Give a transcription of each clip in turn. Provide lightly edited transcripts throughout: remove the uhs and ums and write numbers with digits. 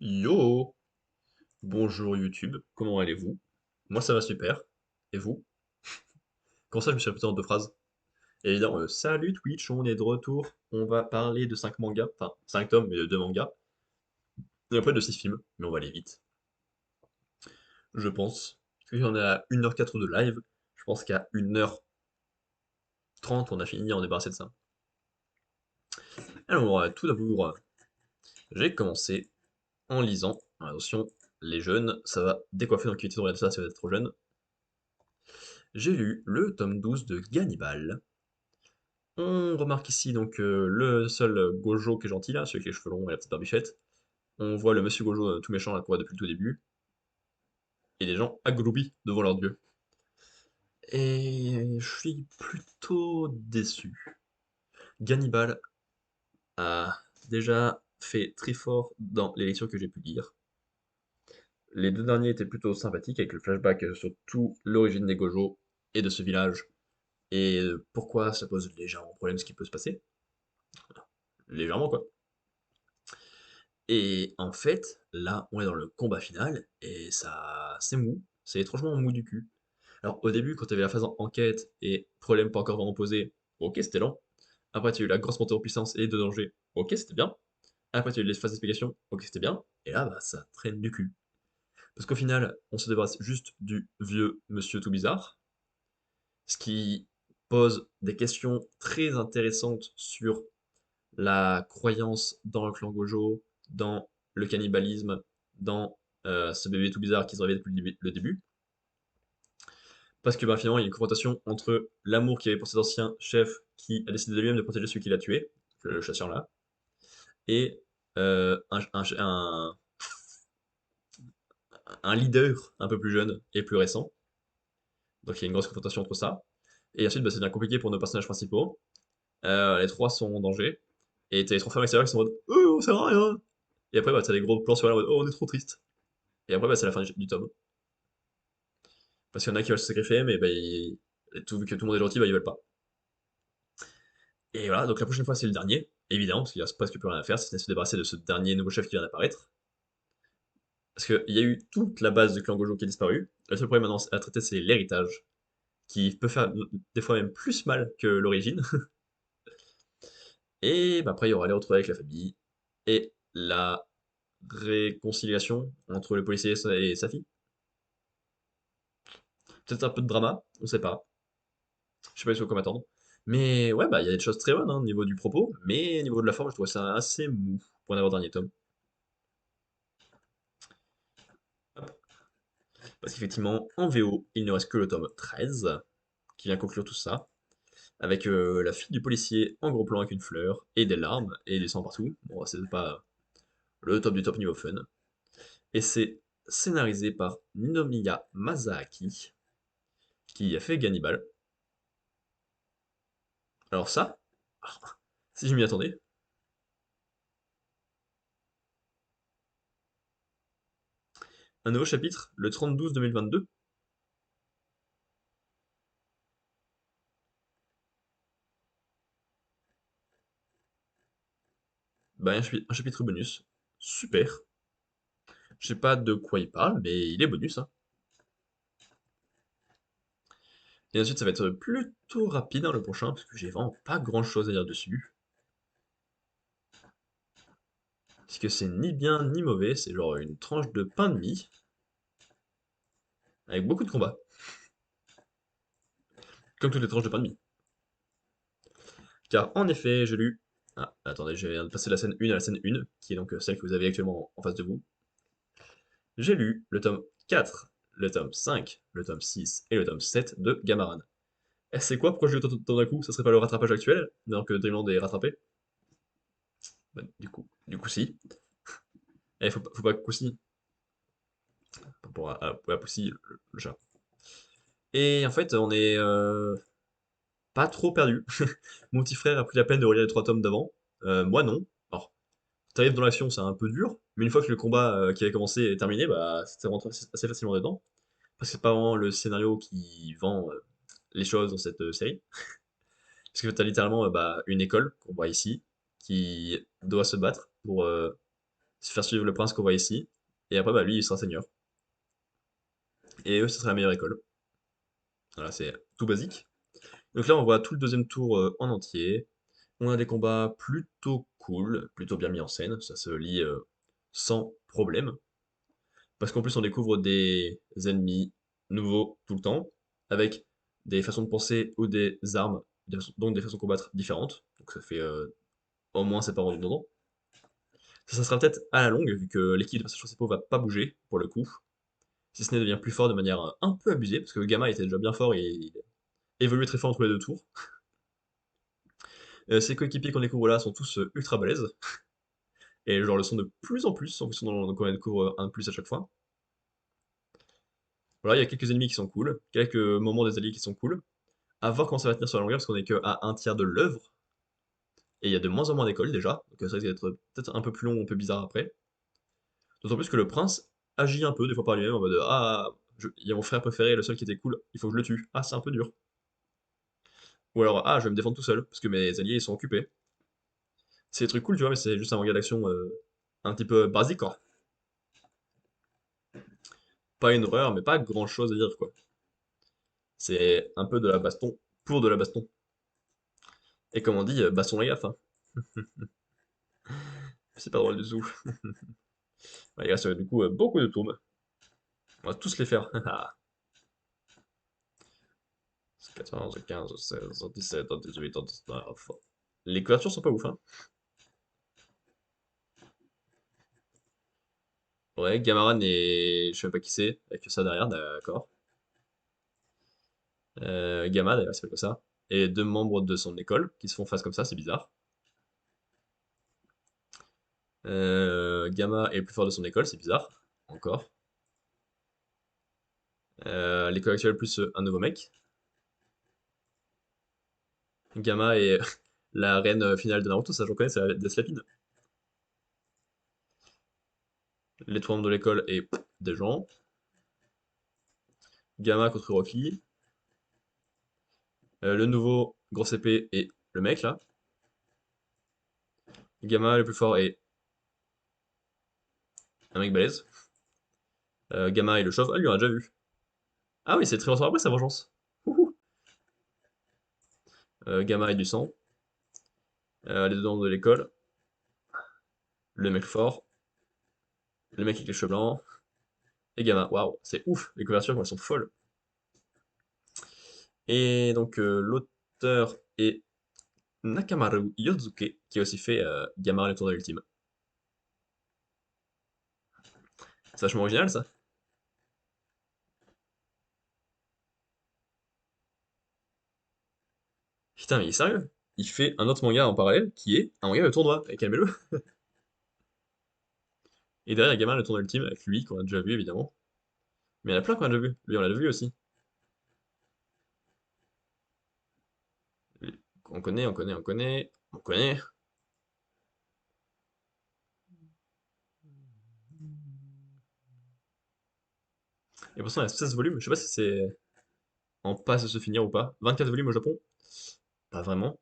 Yo! Bonjour YouTube, comment allez-vous? Moi ça va super. Et vous? Comment ça je me suis répété en deux phrases? Et évidemment, salut Twitch, on est de retour. On va parler de 5 mangas, enfin 5 tomes, mais de 2 mangas. Et après de 6 films, mais on va aller vite, je pense. Puis on est à 1h04 de live. Je pense qu'à 1h30 on a fini, on est débarrassé de ça. Alors, tout d'abord, j'ai commencé en lisant. Attention, les jeunes, ça va décoiffer dans l'activité de regarder ça si vous êtes trop jeune. J'ai lu le tome 12 de Gannibal. On remarque ici donc le seul Gojo qui est gentil là, celui avec les cheveux longs et la petite barbichette. On voit le monsieur Gojo tout méchant là qu'on voit depuis le tout début. Et des gens agroutis devant leur dieu. Et je suis plutôt déçu. Gannibal a déjà fait très fort dans les lectures que j'ai pu lire. Les deux derniers étaient plutôt sympathiques avec le flashback sur tout l'origine des Gojo et de ce village. Et pourquoi ça pose légèrement problème ce qui peut se passer. Légèrement quoi. Et en fait, là, on est dans le combat final, et ça, c'est mou, c'est étrangement mou du cul. Alors au début, quand tu avais la phase en enquête et problème pas encore vraiment posé, ok, c'était lent. Après, tu as eu la grosse montée en puissance et de danger, ok, c'était bien. Après, tu as eu les phases d'explication, ok, c'était bien. Et là, bah, ça traîne du cul. Parce qu'au final, on se débarrasse juste du vieux monsieur tout bizarre, ce qui pose des questions très intéressantes sur la croyance dans le clan Gojo, dans le cannibalisme, dans ce bébé tout bizarre qui se réveille depuis le début. Parce que bah, finalement, il y a une confrontation entre l'amour qu'il avait pour ses anciens chefs, qui a décidé de lui-même de protéger celui qui l'a tué, le chasseur là, et un leader un peu plus jeune et plus récent. Donc il y a une grosse confrontation entre ça. Et ensuite, bah, c'est bien compliqué pour nos personnages principaux. Les trois sont en danger. Et t'as les trois femmes extérieures qui sont en mode oh, ça sert à rien! Et après, bah, t'as des gros plans sur elle en mode oh, on est trop triste. Et après, bah, c'est la fin du tome. Parce qu'il y en a qui veulent se sacrifier, mais bah, vu que tout le monde est gentil, bah, ils veulent pas. Et voilà, donc la prochaine fois, c'est le dernier, évidemment, parce qu'il y a presque plus rien à faire, si ce n'est se débarrasser de ce dernier nouveau chef qui vient d'apparaître. Parce qu'il y a eu toute la base du clan Gojo qui a disparu. Le seul problème maintenant à traiter, c'est l'héritage, qui peut faire des fois même plus mal que l'origine. Et bah, après, il y aura les retrouvailles avec la famille, et la réconciliation entre le policier et sa fille. Peut-être un peu de drama, on sait pas. Je sais pas du tout quoi m'attendre. Mais ouais, bah il y a des choses très bonnes hein, au niveau du propos, mais au niveau de la forme, je trouve ça assez mou pour un avant-dernier tome. Parce qu'effectivement, en VO, il ne reste que le tome 13, qui vient conclure tout ça, avec la fille du policier en gros plan avec une fleur, et des larmes, et des sangs partout. Bon, c'est pas le top du top niveau fun. Et c'est scénarisé par Ninomiya Masaaki, qui a fait Gannibal. Alors ça, si je m'y attendais, un nouveau chapitre, le 30-12-2022. Bah, un chapitre bonus. Super. Je sais pas de quoi il parle, mais il est bonus, hein. Et ensuite, ça va être plutôt rapide, hein, le prochain, parce que j'ai vraiment pas grand-chose à dire dessus. Parce que c'est ni bien ni mauvais, c'est genre une tranche de pain de mie, avec beaucoup de combats, comme toutes les tranches de pain de mie. Car en effet, j'ai lu... Ah, attendez, je viens de passer de la scène 1 à la scène 1, qui est donc celle que vous avez actuellement en face de vous. J'ai lu le tome 4, le tome 5, le tome 6 et le tome 7 de Gamaran. Et c'est quoi, pourquoi je lis autant d'un coup? Ça serait pas le rattrapage actuel, alors que Dreamland est rattrapé? Bah, du coup si. Eh, faut pas que si. Pour à Poussy, le chat. Et en fait, on est pas trop perdu. Mon petit frère a pris la peine de relire les trois tomes d'avant. Moi non. Alors, t'arrives dans l'action, c'est un peu dur, mais une fois que le combat qui avait commencé est terminé, bah c'était rentré assez facilement dedans. Parce que c'est pas vraiment le scénario qui vend les choses dans cette série. Parce que t'as littéralement bah, une école, qu'on voit ici, qui doit se battre pour se faire suivre le prince qu'on voit ici, et après, bah, lui, il sera seigneur. Et eux, ce sera la meilleure école. Voilà, c'est tout basique. Donc là, on voit tout le deuxième tour en entier. On a des combats plutôt cool, plutôt bien mis en scène, ça se lit sans problème. Parce qu'en plus, on découvre des ennemis nouveaux tout le temps, avec des façons de penser ou des armes, donc des façons de combattre différentes. Donc ça fait au moins c'est pas redondant. Ça sera peut-être à la longue, vu que l'équipe de passage principaux va pas bouger, pour le coup. Si ce n'est devient plus fort de manière un peu abusée, parce que Gamma était déjà bien fort et il évoluait très fort entre les deux tours. Ses coéquipiers qu'on découvre là sont tous ultra balèzes, et genre le sont de plus en plus, en fonction de combien de découvre un de plus à chaque fois. Voilà, il y a quelques ennemis qui sont cool, quelques moments des alliés qui sont cool. À voir comment ça va tenir sur la longueur, parce qu'on est que à un tiers de l'œuvre, et il y a de moins en moins d'écoles déjà, donc ça risque d'être peut-être un peu plus long, un peu bizarre après. D'autant plus que le prince agit un peu, des fois par lui-même, en mode ah, il y a mon frère préféré, le seul qui était cool, il faut que je le tue. Ah, c'est un peu dur. Ou alors, ah, je vais me défendre tout seul, parce que mes alliés ils sont occupés. C'est des trucs cool, tu vois, mais c'est juste un manga d'action un petit peu basique, quoi. Pas une horreur, mais pas grand chose à dire, quoi. C'est un peu de la baston pour de la baston. Et comme on dit, baston la gaffe, hein. C'est pas drôle du tout. Ouais, il reste du coup beaucoup de tomes. On va tous les faire. 14, 15, 16, 17, 18, 19. Les couvertures sont pas ouf, hein. Ouais, Gamaran et... Je sais même pas qui c'est, avec ça derrière, d'accord. Gamma, d'ailleurs, il s'appelle comme ça. Et deux membres de son école qui se font face comme ça, c'est bizarre. Gamma est le plus fort de son école, c'est bizarre. Encore. L'école actuelle plus un nouveau mec. Gamma est la reine finale de Naruto, ça je reconnais, c'est la Death Lapide. Les trois membres de l'école et des gens. Gamma contre Rocky. Le nouveau grosse épée et le mec là. Gamma le plus fort est un mec balèze. Gamma et le chauve. Ah, lui on a déjà vu. Ah oui, c'est très longtemps après sa vengeance. Ouhou. Gamma et du sang. Les deux membres de l'école. Le mec fort. Le mec avec les cheveux blancs. Et Gamma. Waouh, c'est ouf. Les couvertures, elles sont folles. Et donc l'auteur est Nakamaru Yosuke, qui a aussi fait Gamma le tour de l'ultime. C'est vachement original ça. Putain, mais il est sérieux. Il fait un autre manga en parallèle qui est un manga de tournoi. Et calmez-le. Et derrière, il y a Gamma le tournoi ultime avec lui, qu'on a déjà vu évidemment. Mais il y en a plein qu'on a déjà vu. Lui, on l'a déjà vu aussi. On connaît, on connaît, on connaît. On connaît. Et pour ça, il y a 16 volumes. Je sais pas si c'est en passe de se finir ou pas. 24 volumes au Japon. Pas vraiment.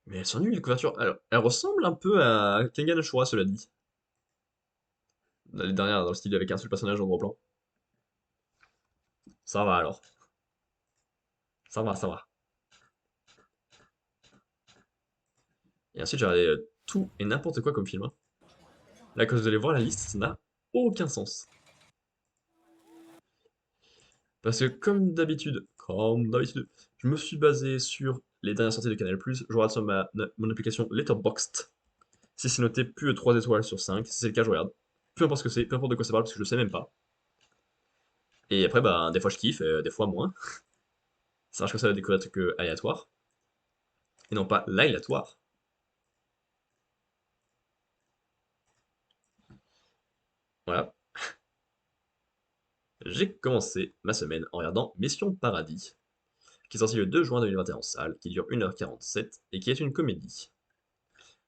Mais elles sont nulles, les couvertures. Alors, elles ressemblent un peu à Kengan Ashura, cela dit. Les dernières, dans le style avec un seul personnage en gros plan. Ça va alors. Ça va, ça va. Et ensuite, j'ai regardé tout et n'importe quoi comme film, hein. Là, quand vous allez voir la liste, ça n'a aucun sens. Parce que comme d'habitude, je me suis basé sur les dernières sorties de Canal+, je regarde sur mon application Letterboxd. Si c'est noté plus de 3 étoiles sur 5, si c'est le cas, je regarde. Peu importe ce que c'est, peu importe de quoi ça parle, parce que je sais même pas. Et après, bah, des fois je kiffe, des fois moins. Ça marche comme ça de découvrir des trucs aléatoires, et non pas l'aléatoire. Voilà. J'ai commencé ma semaine en regardant Mission Paradis, qui est sorti le 2 juin 2021 en salle, qui dure 1h47, et qui est une comédie.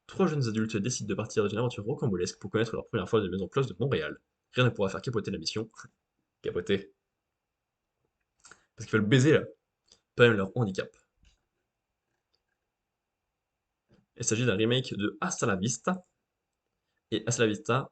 Trois jeunes adultes décident de partir dans une aventure rocambolesque pour connaître leur première fois dans une maison close de Montréal. Rien ne pourra faire capoter la mission. Capoter. Parce qu'ils veulent baiser là. Pas même leur handicap. Il s'agit d'un remake de Hasta la Vista. Et Hasta la Vista,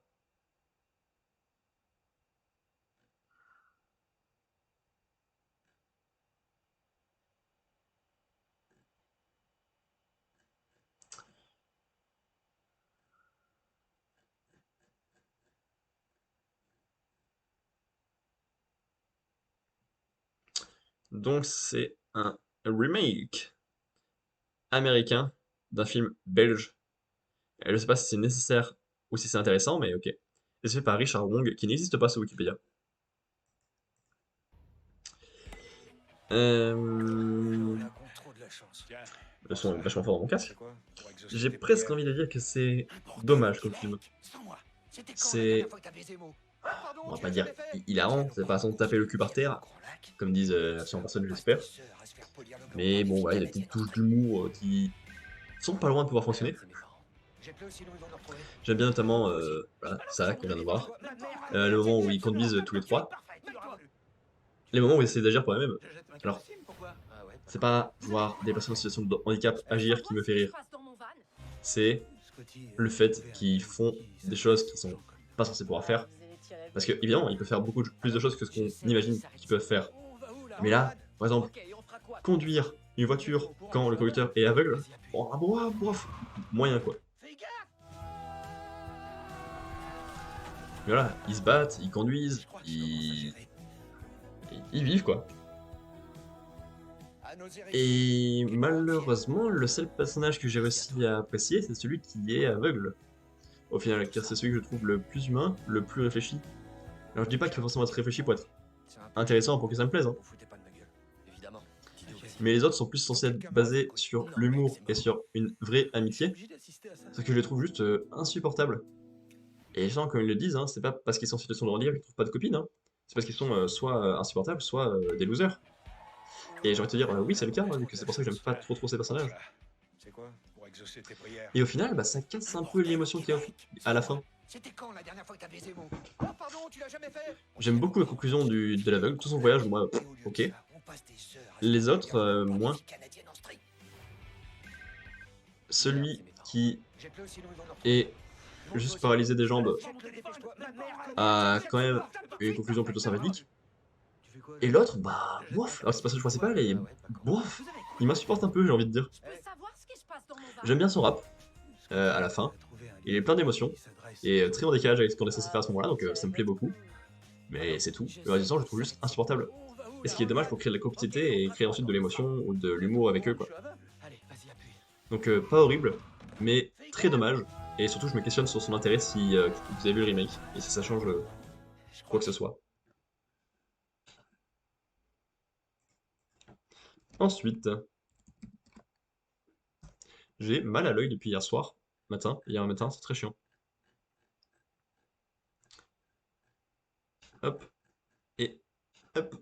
donc c'est un remake américain d'un film belge. Je sais pas si c'est nécessaire ou si c'est intéressant, mais ok. Et c'est fait par Richard Wong, qui n'existe pas sur Wikipédia. Euh... Tiens, Le pense son à est la vachement jambe. fort dans mon C'est casque. quoi? Pour exaucer J'ai tes presque prières. envie de dire que c'est N'importe dommage comme quoi, film. mec. Sans moi. C'était quand la dernière C'est, fois que t'as baisé Mo? on Pardon, va tu pas l'as dire jamais fait? hilarant, Quelle c'est pas façon de taper le cul par terre, comme disent absolument personne, passe tes j'espère. sœurs à se faire polir le gland Mais par des bon, filles voilà, il y a des petites canadiennes en touches strip. d'humour qui sont pas loin de pouvoir Merde, fonctionner. c'est mes parents. J'ai plus, sinon ils vont nous retrouver. J'aime bien notamment Moi aussi. voilà, ça qu'on vient de voir. Ma mère, Le c'est moment où lui ils absolument conduisent seul tous les comme tu es trois. parfait. Tu l'auras voulu. Tu Les veux moments où ils quoi? essaient d'agir pour eux-mêmes. Je jette ma Alors, carrossine, pourquoi? Ah ouais, pas c'est con. pas Vous allez voir où? des personnes en situation de handicap agir qui me fait Ce qui se rire. passe dans mon van. C'est Scotty, le j'ai fait trouvé un qu'ils gars font qui des s'appelle choses qui sont Jean-Claude. pas censés pouvoir faire. Vous allez tirer Parce que, votre évidemment, pied. ils peuvent faire beaucoup plus de choses que ce Je qu'on sais où imagine ça qu'ils peuvent risque. faire. On va où là? Mais là, par exemple, Ok, on fera quoi? conduire une voiture quand le conducteur est aveugle, bon, ah, bof, moyen quoi. Fais gaffe! Mais voilà, ils se battent, ils conduisent, Je crois que je commence à gérer. ils vivent quoi. À nos héritiers. Et Les malheureusement, le seul personnage que j'ai réussi à apprécier, c'est celui qui est aveugle. Au final, car c'est celui que je trouve le plus humain, le plus réfléchi. Alors je dis pas qu'il faut forcément être réfléchi pour être C'est un peu intéressant pour que ça me plaise, hein. Vous foutez pas de ma gueule. Évidemment. Dis-nous, vas-y. Mais les autres sont plus censés être basés sur l'humour et sur une vraie Je suis amitié, obligé d'assister à ça. ce que je les trouve juste insupportables. Et les gens, comme ils le disent, hein, c'est pas parce qu'ils sont en situation de handicap qu'ils trouvent pas de copines, hein. C'est parce qu'ils sont soit insupportables, soit des losers. Et j'ai envie de te dire, oui, c'est le cas, hein, vu que c'est pour ça que j'aime pas trop ces personnages. C'est quoi? Pour exaucer tes prières. Et au final, bah, ça casse un peu l'émotion qu'il y a à la fin. C'était quand la dernière fois que t'as baisé Mo? Oh pardon, tu l'as jamais fait? J'aime beaucoup la conclusion de l'aveugle, tout son voyage, moi, ok. Les autres, moins. Celui qui est juste paralysé des jambes a quand même une conclusion plutôt sympathique. Et l'autre, bah, bof, alors c'est le personnage principal et bof, il m'insupporte un peu, j'ai envie de dire. Je peux savoir ce qui se passe dans mon van. J'aime bien son rap, à la fin. Il est plein d'émotions, et très en décalage avec ce qu'on est censé faire à ce moment-là, donc ça me plaît beaucoup. Mais c'est tout. Le reste du temps, je le trouve juste insupportable. Et ce qui est dommage pour créer de la complicité et créer ensuite de l'émotion ou de l'humour avec eux, quoi. Donc pas horrible, mais très dommage. Et surtout, je me questionne sur son intérêt si vous avez vu le remake, et si ça change quoi que ce soit. Ensuite, j'ai mal à l'œil depuis hier soir, matin. Hier matin, c'est très chiant. Hop, et hop.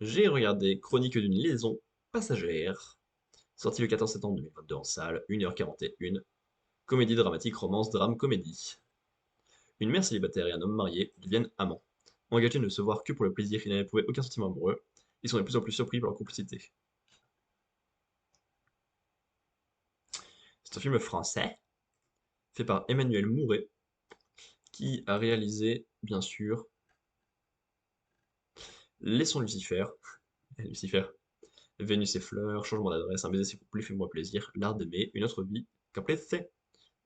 J'ai regardé Chronique d'une liaison passagère, sorti le 14 septembre 2022 en salle, 1h41, comédie dramatique, romance, drame, comédie. Une mère célibataire et un homme marié deviennent amants. Engagés à ne se voir que pour le plaisir et n'éprouver aucun sentiment amoureux, ils sont de plus en plus surpris par leur complicité. C'est un film français, fait par Emmanuel Mouret, qui a réalisé, bien sûr, Laissons Lucifer, Lucifer, Vénus et fleurs, Changement d'adresse, Un baiser s'il vous plaît, Fais-moi plaisir, L'art d'aimer, Une autre vie, Caplet c'est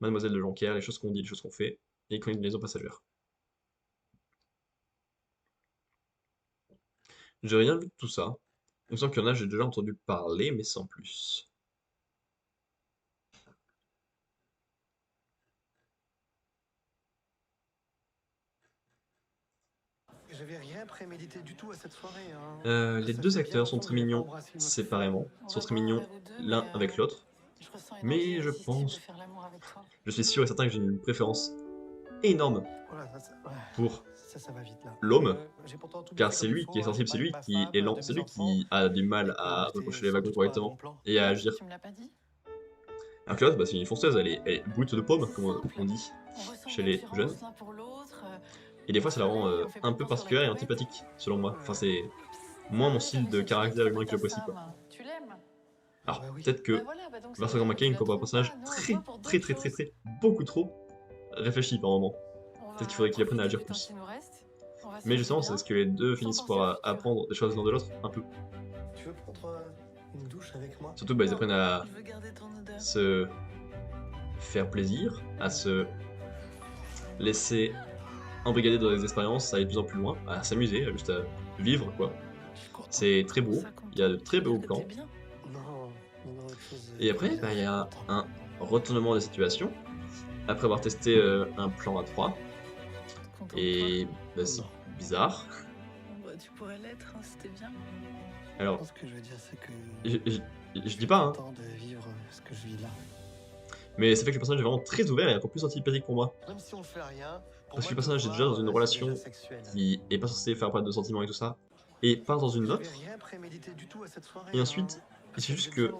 Mademoiselle de Jonquière, Les choses qu'on dit, les choses qu'on fait, et Chronique d'une liaison passagère. J'ai rien vu de tout ça. Il me semble qu'il y en a, j'ai déjà entendu parler, mais sans plus. J'avais rien prémédité du tout à cette soirée. Hein. Les Ça deux faisait bien acteurs sont longtemps que très j'avais pas mignons embrassé une autre séparément, femme. sont très mignons l'un avec l'autre, Je ressens une mais envie je irrésistible de pense, faire l'amour avec toi. je suis sûr et certain que j'ai une préférence énorme Voilà, ouais, pour ça va vite là. l'homme, J'ai pourtant tout car fait c'est comme il lui faut, qui est hein. J'ai sensible, pas c'est eu lui ma qui femme, est lent, de c'est mes lui enfants. qui a du mal Et à pour recrocher rester les sans wagons doute pas un correctement bon plan. et à agir. Tu me l'as pas dit? Alors que l'autre, bah, c'est une fonceuse, elle est brute de pomme, comme on dit On ressent chez une les jeunes. attirance l'un pour l'autre. Et des fois, ça la rend On fait pas un le peu point sur la particulière et comète. antipathique, selon moi. Enfin, c'est moins mon style de caractère humain que j'apprécie, quoi. Tu l'aimes. Alors, Bah oui. peut-être que Voilà, bah donc ça Vincent veut dire que Gambetta tu incorpore la un personnage trouves pas. Nous, on se voit pour d'autres choses. beaucoup trop réfléchi par moment. On Peut-être qu'il va faudrait qu'il apprenne à profiter agir du temps plus. qui nous reste. On va se Mais faire justement, du c'est bien, ce que les deux sans finissent penser à par la future. apprendre des choses l'un de l'autre, un peu. Tu veux prendre une douche avec moi? Surtout, bah, ils Non, apprennent à je veux garder ton odeur. se faire plaisir, à se laisser embrigader dans des expériences, à aller de plus en plus loin, à s'amuser, à juste à vivre, quoi. Je suis contente. C'est très beau, Ça il y a de contente. très Ça veut beaux dire que t'es plans. bien. Non, non, autre chose. Et après, bien, bah, il y a content. un retournement des situations. Après avoir testé un plan à 3, Contente de et bah, c'est Non. bizarre. toi. Bah, tu pourrais l'être, hein, c'était bien. Alors, Ce que je veux dire, c'est que je dis pas, hein, content de vivre ce que je vis là. mais ça fait que le personnage est vraiment très ouvert et encore plus antipathique pour moi. Même si on fait rien, Parce que le personnage est déjà dans une relation qui est pas censée faire part de sentiments et tout ça, et part dans une autre, rien prémédité du tout à cette soirée. et ensuite, il suffit juste que le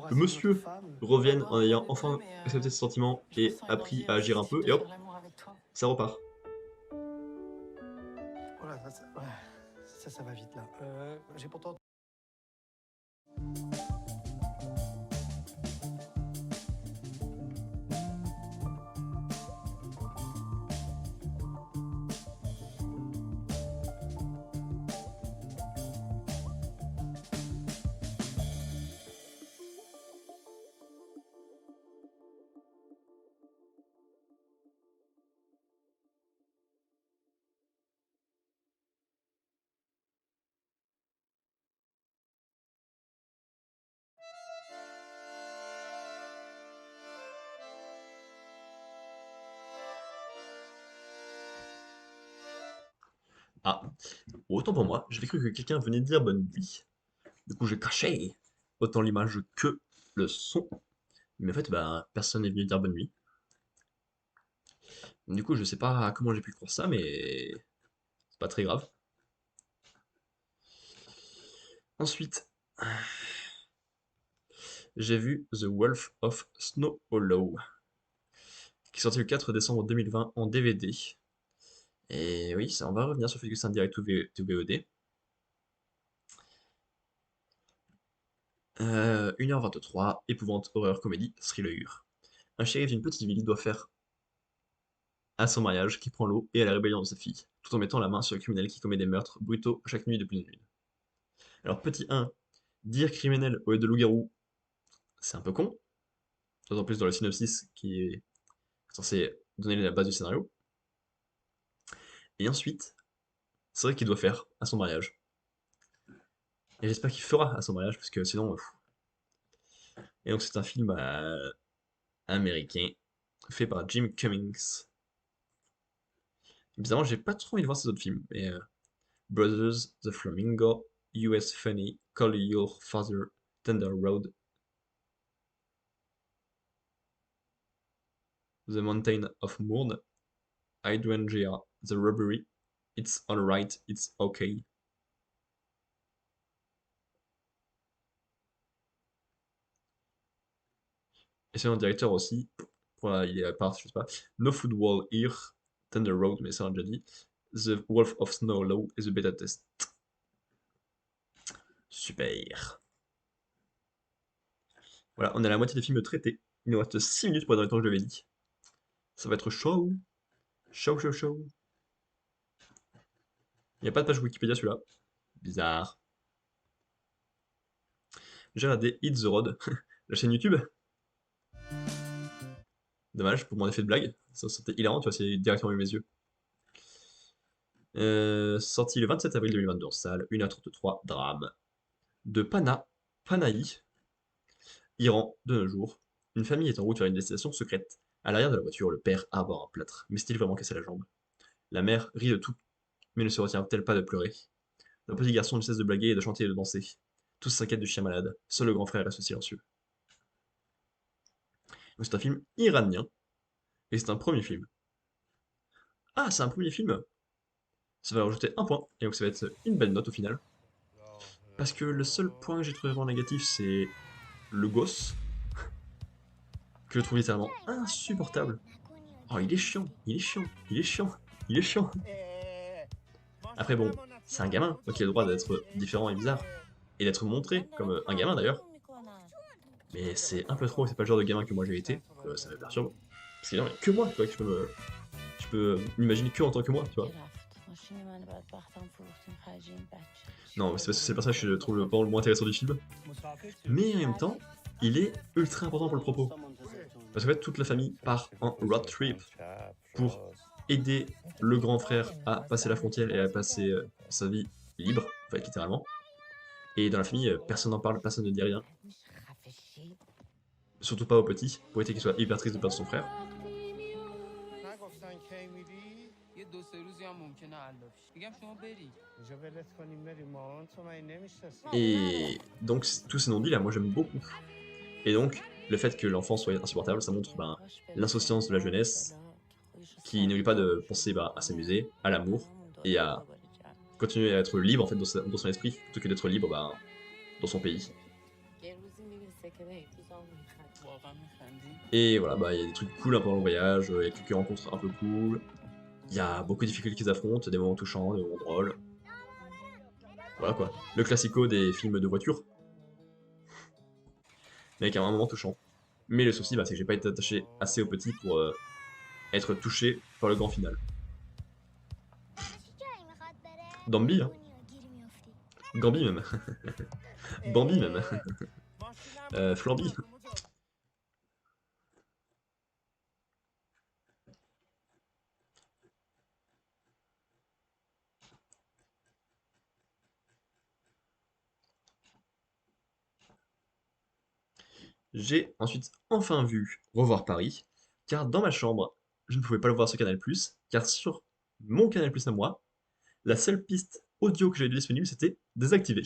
le monsieur revienne en ayant enfin accepté ses sentiments et appris à agir un peu, et hop, ça repart. Voilà, ça va vite là. J'ai pourtant. Ah, autant pour moi, j'avais cru que quelqu'un venait dire bonne nuit. Du coup, j'ai caché autant l'image que le son. Mais en fait, bah, personne n'est venu dire bonne nuit. Du coup, je sais pas comment j'ai pu croire ça, mais c'est pas très grave. Ensuite, j'ai vu The Wolf of Snow Hollow, qui est sorti le 4 décembre 2020 en DVD. Et oui, ça, on va revenir sur le fait que c'est un direct to VOD. 1h23, épouvante, horreur, comédie, thriller. Un shérif d'une petite ville doit faire à son mariage qui prend l'eau et à la rébellion de sa fille, tout en mettant la main sur le criminel qui commet des meurtres brutaux chaque nuit depuis une lune. Alors, petit 1, dire criminel au lieu de loup-garou, c'est un peu con, d'autant plus dans le synopsis qui est censé donner la base du scénario. Et ensuite, c'est vrai qu'il doit faire à son mariage. Et j'espère qu'il fera à son mariage, parce que sinon... Et donc c'est un film américain, fait par Jim Cummings. Bizarrement, j'ai pas trop envie de voir ces autres films, mais Brothers, The Flamingo, US Funny, Call Your Father, Thunder Road, The Mountain of Mourne, Hydrangea, The Robbery, It's Alright, It's Okay. Et c'est un directeur aussi, il est à part, je sais pas, No Food Wall Here, Thunder Road, mais ça on a déjà dit, The Wolf of Snow Low et The Beta Test. Super. Voilà, on est à la moitié des films traités. Il nous reste 6 minutes pour être dans les temps que je l'avais dit. Ça va être chaud. Chaud, chaud, chaud. Il n'y a pas de page Wikipédia celui-là. Bizarre. J'ai regardé Hit the Road, la chaîne YouTube. Dommage pour mon effet de blague. Ça c'était hilarant, tu vois, c'est directement vu mes yeux. Sorti le 27 avril 2022 en salle, 1h33, drame. De Panahi, Iran, de nos jours. Une famille est en route vers une destination secrète. À l'arrière de la voiture, le père arbore un plâtre. Mais s'est-il vraiment cassé la jambe? La mère rit de tout, mais ne se retient-elle pas de pleurer? Le petit garçon ne cesse de blaguer et de chanter et de danser. Tous s'inquiètent du chien malade. Seul le grand frère reste silencieux. C'est un film iranien, et c'est un premier film. Ah, c'est un premier film. Ça va rajouter un point, et donc ça va être une belle note au final. Parce que le seul point que j'ai trouvé vraiment négatif, c'est le gosse, que je trouve littéralement insupportable. Oh, il est chiant, il est chiant, il est chiant, il est chiant. Après bon, c'est un gamin, donc il a le droit d'être différent et bizarre. Et d'être montré comme un gamin d'ailleurs. Mais c'est un peu trop, c'est pas le genre de gamin que moi j'ai été, donc ça me perturbe. Parce qu'il y a que moi, tu vois, que je peux m'imaginer que en tant que moi, tu vois. Non, mais c'est parce que c'est le personnage que je trouve vraiment le moins intéressant du film. Mais en même temps, il est ultra important pour le propos. Parce qu'en fait, toute la famille part en road trip pour aider le grand frère à passer la frontière et à passer sa vie libre, en fait, littéralement. Et dans la famille, personne n'en parle, personne ne dit rien. Surtout pas au petit, pour éviter qu'il soit hyper triste de perdre son frère. نگفتن کی میری؟ یه دو سه روزی هم ممکنه علاف شه میگم شما بری اینجا ولت کنیم بریم مامان تو من نمیشناسی Et donc, tous ces non-dits là, moi j'aime beaucoup. Et donc, le fait que l'enfant soit insupportable, ça montre l'insouciance de la jeunesse, qui n'oublie pas de penser à s'amuser, à l'amour, et à continuer à être libre en fait dans son esprit, plutôt que d'être libre dans son pays. واقعا میخندی Et voilà, il y a des trucs cool pendant le voyage, il y a quelques rencontres un peu cool, il y a beaucoup de difficultés qu'ils affrontent, des moments touchants, des moments drôles. Voilà quoi, le classico des films de voiture, mais avec un moment touchant. Mais le souci, c'est que j'ai pas été attaché assez au petit pour être touché par le grand final. Bambi, hein. Gambi même. Bambi même. Flamby. J'ai ensuite enfin vu Revoir Paris, car dans ma chambre, je ne pouvais pas le voir sur Canal+, car sur mon Canal+ à moi, la seule piste audio que j'avais disponible, c'était désactivé.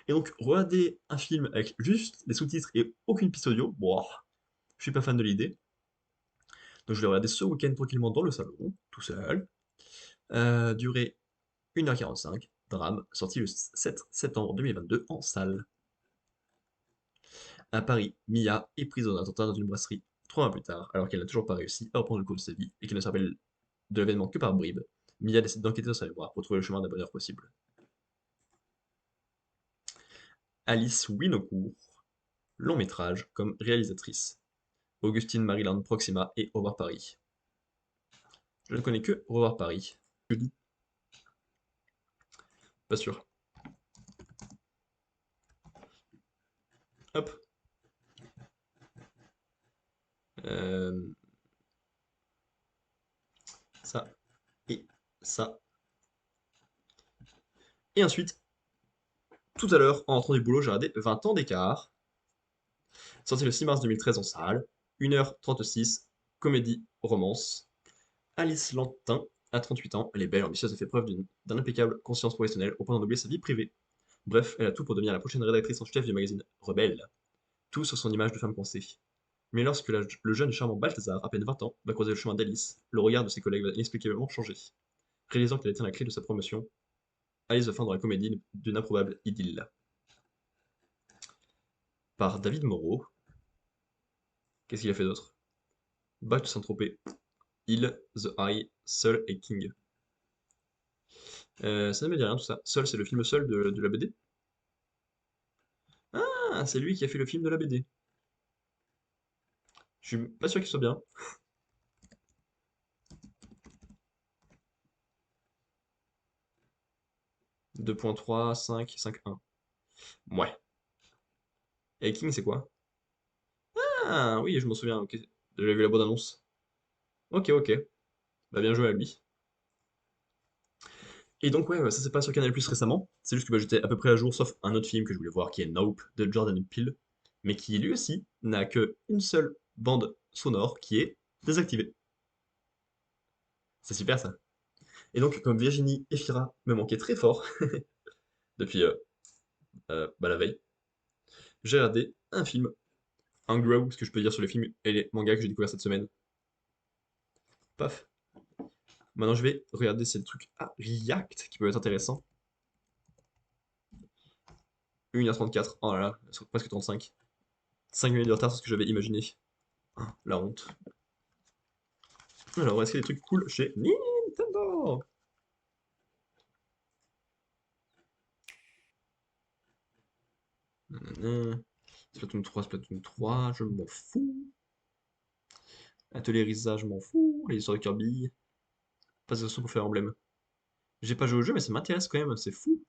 Et donc, regarder un film avec juste les sous-titres et aucune piste audio, bon, je suis pas fan de l'idée. Donc je l'ai regardé ce week-end tranquillement dans le salon, tout seul. Durée 1h45, drame, sorti le 7 septembre 2022 en salle. À Paris, Mia est prise en attentat dans une brasserie 3 mois plus tard, alors qu'elle n'a toujours pas réussi à reprendre le cours de sa vie et qu'elle ne se rappelle de l'événement que par bribes. Mia décide d'enquêter sur sa mémoire pour trouver le chemin d'un bonheur possible. Alice Winocourt, long métrage comme réalisatrice. Augustine Maryland Proxima et Revoir Paris. Je ne connais que Revoir Paris. Pas sûr. Hop. Ça et ça. Et ensuite, tout à l'heure, en rentrant du boulot, j'ai regardé 20 ans d'écart. Sorti le 6 mars 2013 en salle. 1h36, comédie, romance. Alice Lantin a 38 ans, elle est belle, ambitieuse et fait preuve d'un impeccable conscience professionnelle au point d'en oublier sa vie privée. Bref, elle a tout pour devenir la prochaine rédactrice en chef du magazine Rebelle. Tout sur son image de femme coincée. Mais lorsque le jeune et charmant Balthazar, à peine 20 ans, va croiser le chemin d'Alice, le regard de ses collègues va inexplicablement changer. Réalisant qu'elle détient la clé de sa promotion, Alice va fondre la comédie d'une improbable idylle. Par David Moreau. Qu'est-ce qu'il a fait d'autre? Back to Saint-Tropez. Il, The Eye, Seul et King. Ça ne me dit rien tout ça. Seul, c'est le film Seul de la BD? Ah, c'est lui qui a fait le film de la BD. Je suis pas sûr qu'il soit bien. « 2.3, 5, 5.1. Ouais. Et King, c'est quoi? Ah, oui, je m'en souviens. Ok. J'avais vu la bande-annonce. Ok, ok. Bah, bien joué à lui. Et donc, ouais, ça c'est pas sur Canal Plus récemment. C'est juste que j'étais à peu près à jour, sauf un autre film que je voulais voir qui est Nope de Jordan Peele, mais qui lui aussi n'a qu'une seule bande sonore qui est désactivée. C'est super ça. Et donc, comme Virginie Efira me manquait très fort depuis la veille, j'ai regardé un film, un grow, ce que je peux dire sur les films et les mangas que j'ai découvert cette semaine. Paf. Maintenant, je vais regarder ces trucs à React qui peuvent être intéressants. 1h34, oh là là, presque 35. 5 minutes de retard sur ce que j'avais imaginé. Ah, la honte. Alors, est-ce qu'il y a des trucs cool chez Nintendo? Nanana. Splatoon 3, Splatoon 3, je m'en fous. Atelier Risa, je m'en fous. Les histoires de Kirby. Pas de façon pour faire emblème. J'ai pas joué au jeu, mais ça m'intéresse quand même, c'est fou.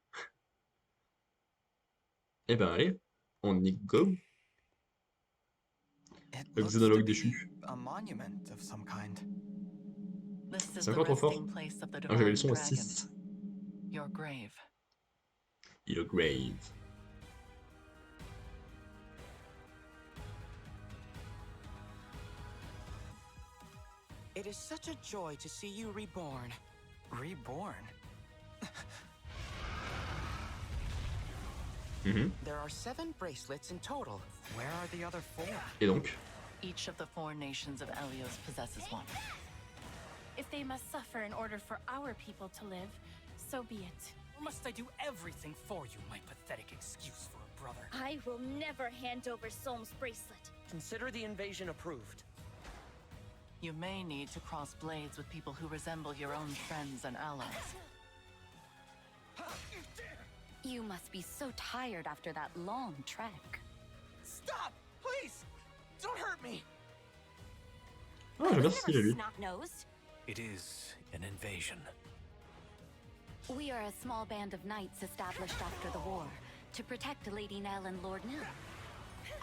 Eh ben allez, on y go. It Le looks to xénologue be déchu. a monument of some kind. This is C'est the encore trop fort. resting place of the Ah, j'avais le divine son à dragon. 6. Your grave. Il est grave. It is such a joy to see you reborn. Reborn? Mhm. There are 7 bracelets in total. Where are the other 4? Et donc, Each of the 4 nations of Elios possesses one. If they must suffer in order for our people to live, so be it. Or must I do everything for you, my pathetic excuse for a brother? I will never hand over Solm's bracelet. Consider the invasion approved. You may need to cross blades with people who resemble your own friends and allies. You must be so tired after that long trek. Stop! Please! Don't hurt me! ah, j'aime bien ce style à lui. Snot-nosed. It is an invasion. We are a small band of knights established after the war to protect Lady Nell and Lord Nil.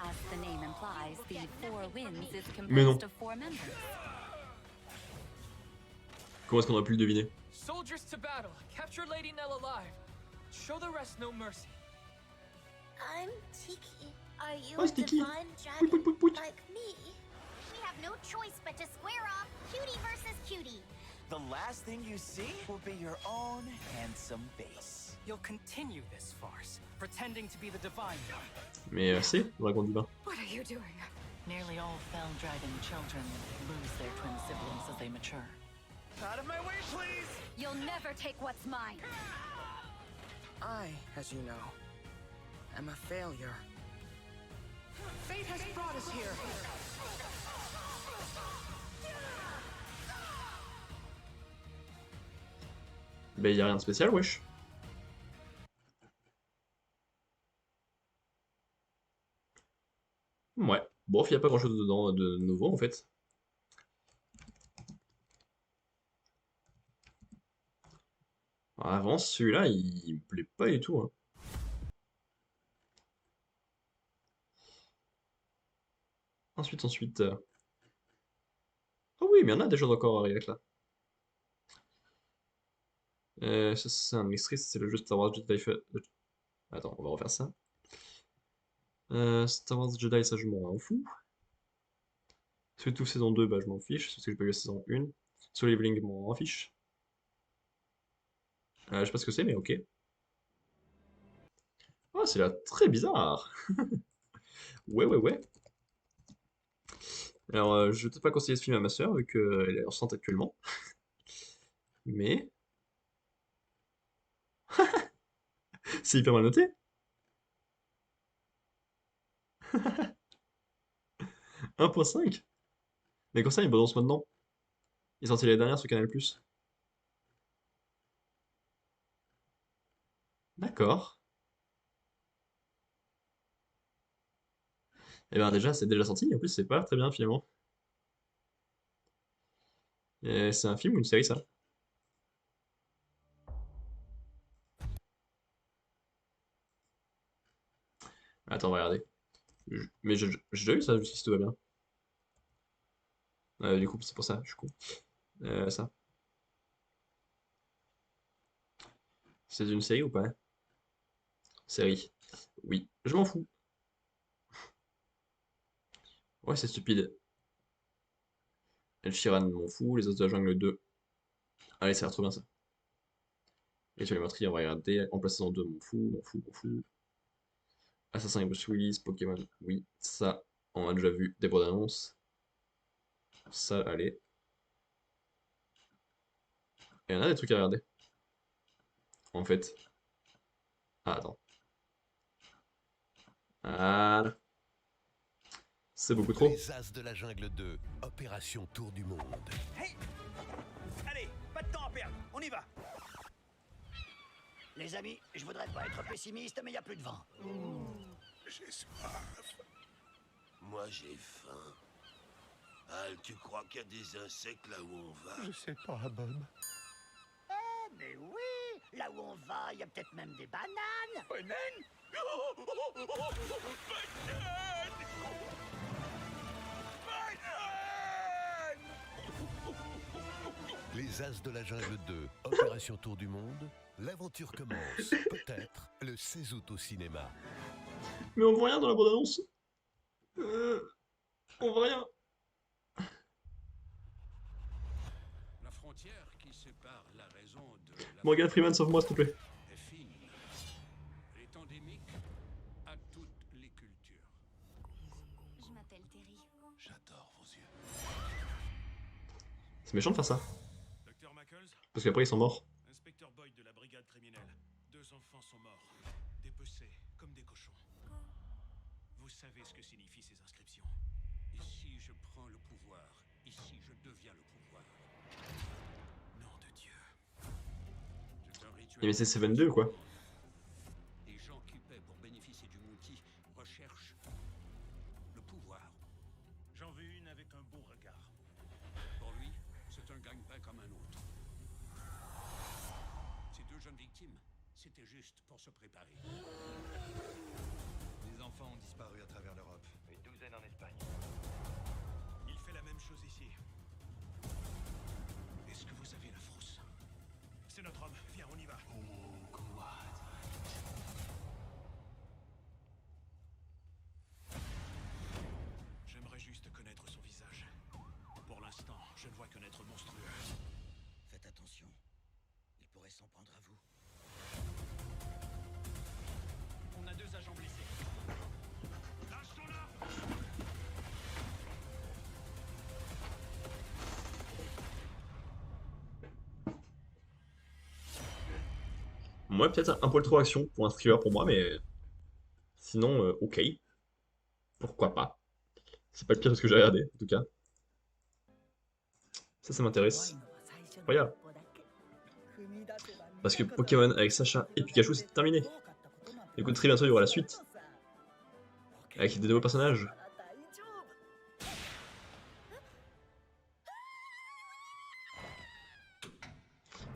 As the name implies, the Four Winds is Mais non. composed of 4 members. Comment est-ce qu'on aurait pu le deviner? Soldiers to battle! Capture Lady Nell alive! Show the rest no mercy. I'm Tiki. Are you Oh, a it's Tiki. divine Pout, dragon pout, pout, pout. like me? We have no choice but to square off cutie versus cutie. The last thing you see will be your own handsome face. You'll continue this farce, pretending to be the divine one. Mais c'est Dragon Divin. What are you doing? Nearly all fell dragon children lose their twin siblings as they mature. Out of my way, please! You'll never take what's mine. I, as you know, am a failure. Fate has brought us here. Ben y a rien de spécial, wesh. Ouais. Bon, il y a pas grand chose dedans de nouveau en fait. Avant, celui-là, il me plaît pas du tout. Hein. Ensuite. Ah oui, mais il y en a des choses encore à avec là. Ça, c'est un extrait, c'est le jeu Star Wars Jedi. Attends, on va refaire ça. Star Wars Jedi, ça je m'en fous. Sweet Tooth saison 2, bah je m'en fiche, parce que j'ai pas vu la saison 1. Solo Leveling, je m'en fiche. Je sais pas ce que c'est, mais ok. Oh, c'est là très bizarre. Ouais. Alors, je vais peut-être pas conseiller ce film à ma soeur, vu qu'elle est enceinte actuellement. Mais... c'est hyper mal noté. 1.5. Mais comme ça, il balance maintenant. Il est sorti l'année dernière sur Canal+. D'accord. Et ben déjà, c'est déjà sorti, en plus c'est pas très bien finalement. Et c'est un film ou une série ça? Attends, on va regarder. Mais j'ai déjà eu ça, si tout va bien. Du coup, c'est pour ça, je suis con. Ça. C'est une série ou pas? Série. Oui, je m'en fous. Ouais, c'est stupide. El Sheeran, m'en fout. Les Os de la Jungle 2. Allez, ça a l'air trop bien ça. Et sur les meurtriers, on va regarder. En place saison 2, m'en fous. Assassin et Bruce Willis, Pokémon, oui. Ça, on a déjà vu des bandes annonces. Ça, allez. Et il y en a des trucs à regarder. En fait. Ah, attends. Voilà. C'est beaucoup trop. Les As de la Jungle 2, opération Tour du Monde. Hey! Allez, pas de temps à perdre, on y va! Les amis, je voudrais pas être pessimiste, mais il n'y a plus de vent. J'ai soif. Moi, j'ai faim. Al, tu crois qu'il y a des insectes là où on va? Je sais pas, Bob. Eh, mais oui! Là où on va, il y a peut-être même des bananes! Bananes? Oh, oh, oh, oh, oh, bananes! Bananes! Les As de la Jungle 2, Opération Tour du Monde. L'aventure commence, peut-être, le 16 août au cinéma. Mais on voit rien dans la bande-annonce. On voit rien. La frontière qui sépare la raison de la Morgan Freeman, sauve-moi s'il te plaît. est fine. Elle est endémique à toutes les cultures. Je m'appelle Terry. J'adore vos yeux. C'est méchant de faire ça. Docteur Mackles, Parce qu'après ils sont morts. inspecteur Boyd de la brigade criminelle. 2 enfants sont morts, dépecés comme des cochons. Vous savez ce que signifient ces inscriptions. Ici, je prends le pouvoir. Ici, je deviens le pouvoir. Nom de Dieu. C'est un rituel. Et mais c'est Seven 2 quoi. Les gens qui paient pour bénéficier du Mountie recherchent le pouvoir. J'en veux une avec un bon regard. Pour lui, c'est un gagne-pain comme un autre. Ces 2 jeunes victimes, c'était juste pour se préparer. Les enfants ont disparu à travers l'Europe. Une douzaine en Espagne. Il fait la même chose ici. Est-ce que vous avez la frousse? C'est notre homme. Viens, on y va. J'aimerais juste connaître son visage. Pour l'instant, je ne vois qu'un être monstrueux. Faites attention. Il pourrait s'en prendre à vous. On a 2 agents blessés. Lâche ton arme! Moi peut-être un poil trop action pour un thriller pour moi, mais sinon ok. Pourquoi pas. C'est pas le pire de ce que j'ai regardé en tout cas. Ça m'intéresse. Regarde. Parce que Pokémon avec Sacha et Pikachu c'est terminé. Écoute, très bientôt il y aura la suite. Avec des nouveaux personnages.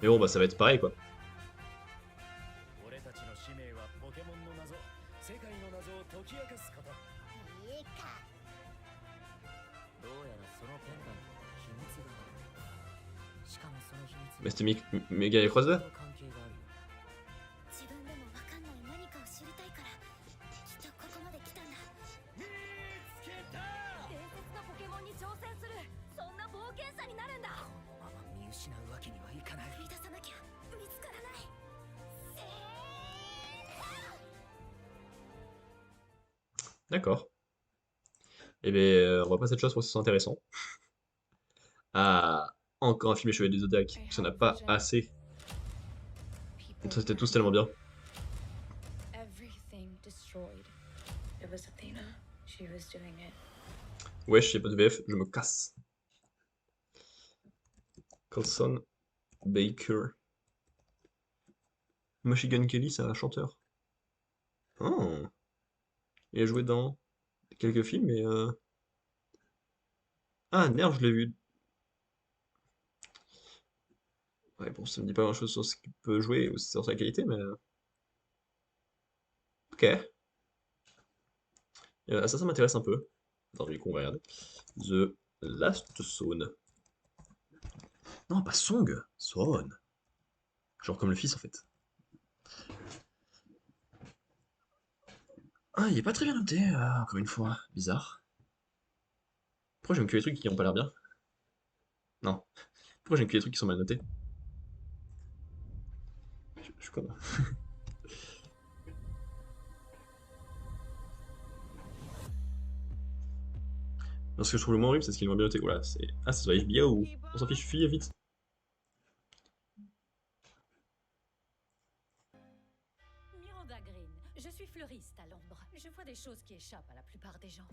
Mais bon bah ça va être pareil quoi. Mais c'était méga et croiseur. 自分でもわかんない何かを知りたいからきっとここまで来たんだ。伝説のポケモンに挑戦する、そんな冒険者になるんだ。このまま見失うわけにはいかない。振り出さなきゃ見つからない。D'accord. Et bien on va passer de choses pour que ce soit intéressant. Ah, encore un film Les Chevaliers du Zodiac, parce qu'il n'y en a pas assez. C'était tous tellement bien. Everything destroyed. It was Athena. She was doing it. Wesh, j'ai pas de VF, je me casse. Colson Baker. Michigan Kelly, c'est un chanteur. Oh. Il a joué dans quelques films, mais ah, Nerve, je l'ai vu. Ouais, bon, ça me dit pas grand chose sur ce qu'il peut jouer ou sur sa qualité, mais. Ok. Ça m'intéresse un peu. Attends, du coup, on va regarder. The Last Zone. Non, pas Song, Son. Genre comme le fils en fait. Ah, il est pas très bien noté, encore une fois. Bizarre. Pourquoi j'aime que les trucs qui ont pas l'air bien? Non. Pourquoi j'aime que les trucs qui sont mal notés? Je suis con. Non, ce que je trouve le moins horrible, c'est ce qu'il est moins bien noté. Voilà, c'est. Ah, c'est sur HBO ou. On s'en fiche, fuyez vite. Miranda Green, je suis fleuriste à Londres. Je vois des choses qui échappent à la plupart des gens.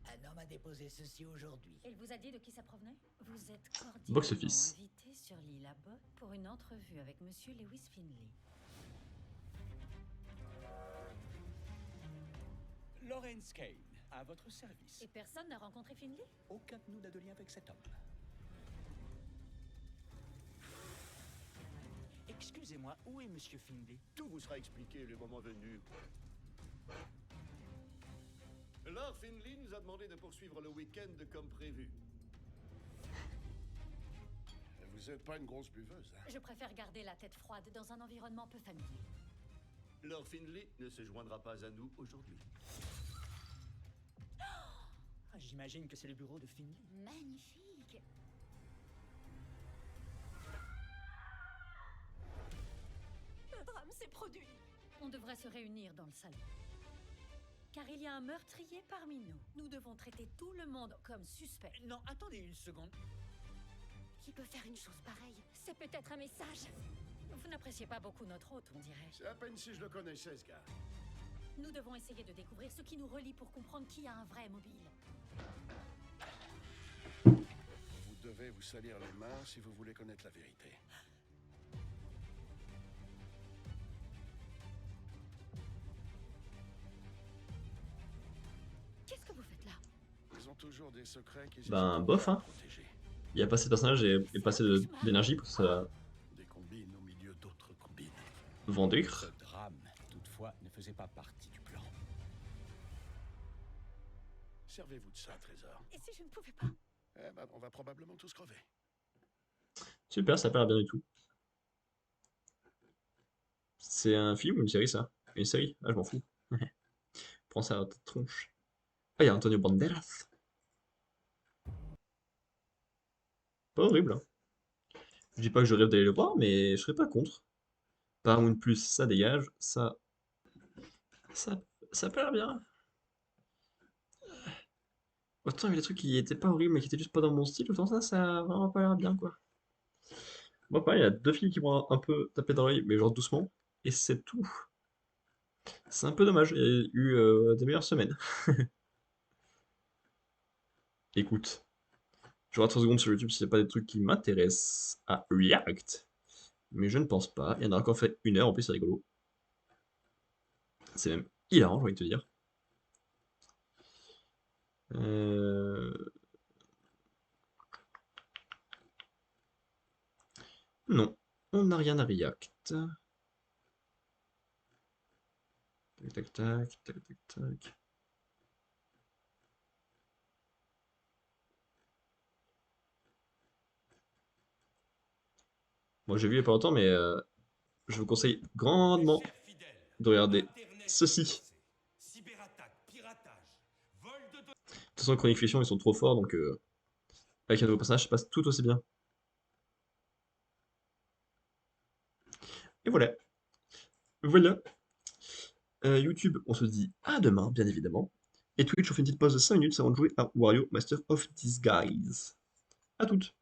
Un homme a déposé ceci aujourd'hui. Il vous a dit de qui ça provenait? Vous êtes cordialement Box office. invité sur l'île Abbott pour une entrevue avec Monsieur Lewis Finley. Florence Kane, à votre service. Et personne n'a rencontré Finley? Aucun de nous n'a de lien avec cet homme. Excusez-moi, où est Monsieur Finley? Tout vous sera expliqué le moment venu. Lord Finley nous a demandé de poursuivre le week-end comme prévu. Vous êtes pas une grosse buveuse, hein? Je préfère garder la tête froide dans un environnement peu familier. Lord Finley ne se joindra pas à nous aujourd'hui. Ah, j'imagine que c'est le bureau de Finley. Magnifique. Le drame s'est produit. On devrait se réunir dans le salon. Car il y a un meurtrier parmi nous. Nous devons traiter tout le monde comme suspect. Non, attendez une seconde. Qui peut faire une chose pareille? C'est peut-être un message. Vous n'appréciez pas beaucoup notre hôte, on dirait. C'est à peine si je le connaissais, ce gars. Nous devons essayer de découvrir ce qui nous relie pour comprendre qui a un vrai mobile. Vous devez vous salir les mains si vous voulez connaître la vérité. Qu'est-ce que vous faites là? Ils ont toujours des secrets qu'ils Ben, bof, hein. Il a passé de personnage et passé d'énergie pour ça. Des combines au milieu d'autres combines. Vendre. Ce drame, toutefois, ne faisait pas partie du plan. Servez-vous de ça, Trésor. Et si je ne pouvais pas? Eh ben, on va probablement tous crever. Super, ça a pas l'air bien du tout. C'est un film ou une série, ça? Une série? Ah, je m'en fous. Prends ça à ta tronche. Ah, il y a Antonio Banderas. Pas horrible, hein. Je dis pas que je rêve d'aller le voir, mais je serais pas contre. Paramount Plus, ça dégage. Ça a pas l'air bien. Autant il y avait des trucs qui étaient pas horribles, mais qui étaient juste pas dans mon style. Autant ça a vraiment pas l'air bien, quoi. Moi, pareil, il y a deux films qui m'ont un peu tapé dans l'œil, mais genre doucement. Et c'est tout. C'est un peu dommage. Il y a eu des meilleures semaines. Écoute. Je regarde 3 secondes sur YouTube s'il n'y a pas des trucs qui m'intéressent à React. Mais je ne pense pas. Il y en a encore fait 1 heure, en plus c'est rigolo. C'est même hilarant, j'ai envie de te dire. Non, on n'a rien à React. Tac, tac, tac, tac, tac, tac. Moi j'ai vu il n'y a pas longtemps, mais je vous conseille grandement de regarder ceci. De toute façon, Chronique Fiction, ils sont trop forts, donc avec un nouveau personnage, ça passe tout aussi bien. Et voilà. Voilà. YouTube, on se dit à demain, bien évidemment. Et Twitch, on fait une petite pause de 5 minutes avant de jouer à Wario Master of Disguise. À toutes.